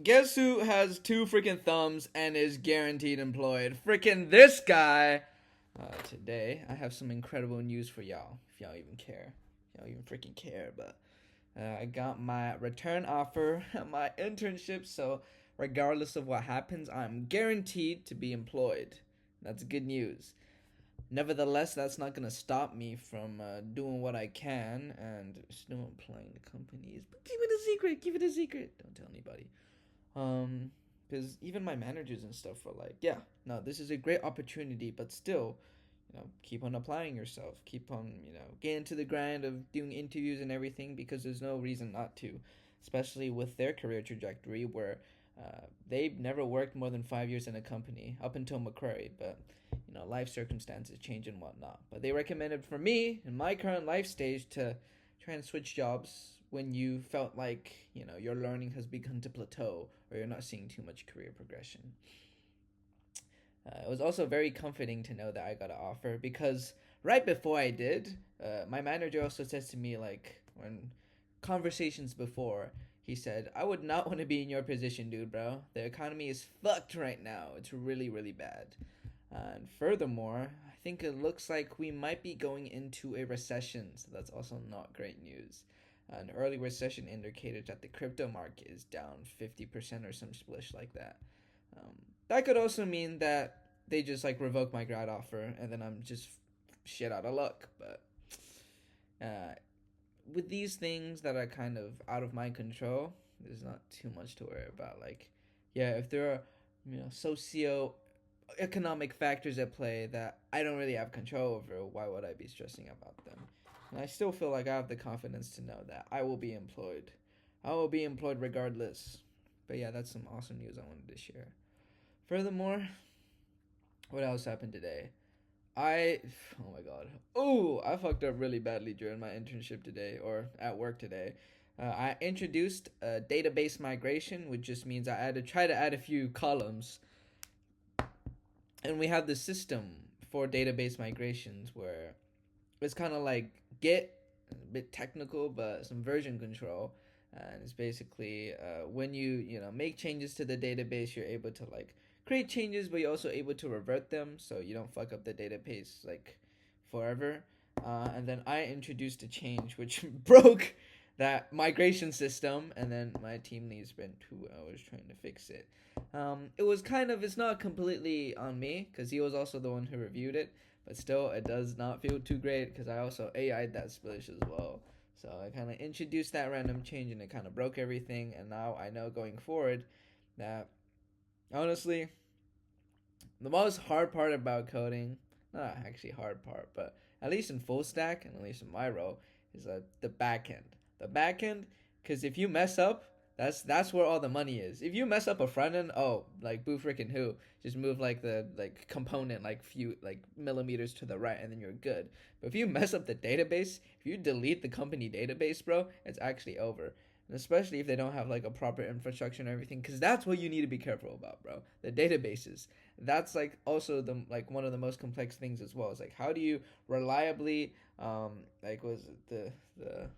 guess who has two freaking thumbs and is guaranteed employed? Freaking this guy. Today, I have some incredible news for y'all, if y'all even care. If y'all even freaking care, but I got my return offer at my internship, so regardless of what happens, I'm guaranteed to be employed. That's good news. Nevertheless, that's not gonna stop me from doing what I can and still employing the companies. But keep it a secret. Keep it a secret. Don't tell anybody. Because even my managers and stuff were like, yeah, no, this is a great opportunity, but still, keep on applying yourself. Keep on, get into the grind of doing interviews and everything because there's no reason not to, especially with their career trajectory where they've never worked more than 5 years in a company up until Macquarie, but life circumstances change and whatnot. But they recommended for me in my current life stage to try and switch jobs when you felt like your learning has begun to plateau or you're not seeing too much career progression. It was also very comforting to know that I got an offer because right before I did, my manager also says to me, like, when conversations before, he said, I would not want to be in your position, dude, bro. The economy is fucked right now. It's really, really bad. And furthermore, I think it looks like we might be going into a recession, so that's also not great news. An early recession indicated that the crypto market is down 50% or some splish like that. Um, that could also mean that they just like revoke my grad offer and then I'm just shit out of luck. But uh, with these things that are kind of out of my control, there's not too much to worry about. Like, yeah, if there are socio economic factors at play that I don't really have control over, why would I be stressing about them? And I still feel like I have the confidence to know that I will be employed. I will be employed regardless. But yeah, that's some awesome news I wanted to share. Furthermore, what else happened today? Oh my god. Oh, I fucked up really badly during my internship today, or at work today. I introduced a database migration, which just means I had to try to add a few columns. And we have the system for database migrations where it's kind of like Git, a bit technical, but some version control. And it's basically when you make changes to the database, you're able to like create changes, but you're also able to revert them, so you don't fuck up the database like forever. And then I introduced a change which broke that migration system, and then my team lead spent 2 hours trying to fix it. It was it's not completely on me because he was also the one who reviewed it, but still, it does not feel too great because I also AI'd that splish as well. So I kind of introduced that random change and it kind of broke everything. And now I know going forward that honestly, the most hard part about coding, not actually hard part, but at least in full stack and at least in my role, is the back end. The back end, because if you mess up, that's where all the money is. If you mess up a front end, oh, like boo freaking who, just move like the like component like few like millimeters to the right and then you're good. But if you mess up the database, if you delete the company database, bro, it's actually over. And especially if they don't have like a proper infrastructure and everything, because that's what you need to be careful about, bro. The databases. That's like also the like one of the most complex things as well. It's like how do you reliably like was it the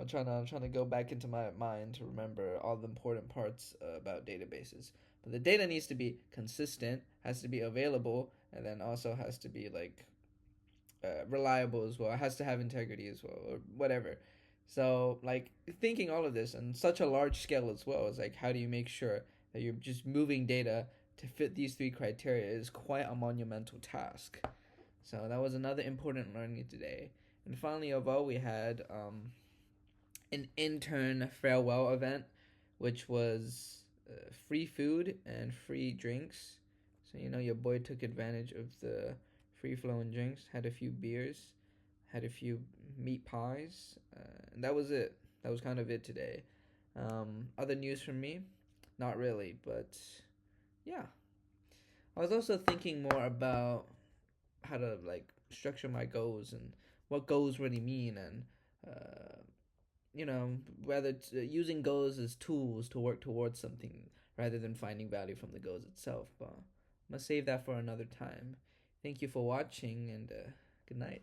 I'm trying to go back into my mind to remember all the important parts about databases. But the data needs to be consistent, has to be available, and then also has to be like reliable as well. It has to have integrity as well, or whatever. So like thinking all of this on such a large scale as well is like how do you make sure that you're just moving data to fit these three criteria is quite a monumental task. So that was another important learning today. And finally, of all, we had an intern farewell event, which was free food and free drinks. So your boy took advantage of the free flowing drinks. Had a few beers, had a few meat pies, and that was it. That was kind of it today. Other news from me, not really, but yeah. I was also thinking more about how to like structure my goals and what goals really mean and uh, whether using goals as tools to work towards something rather than finding value from the goals itself. But I'm gonna save that for another time. Thank you for watching and good night.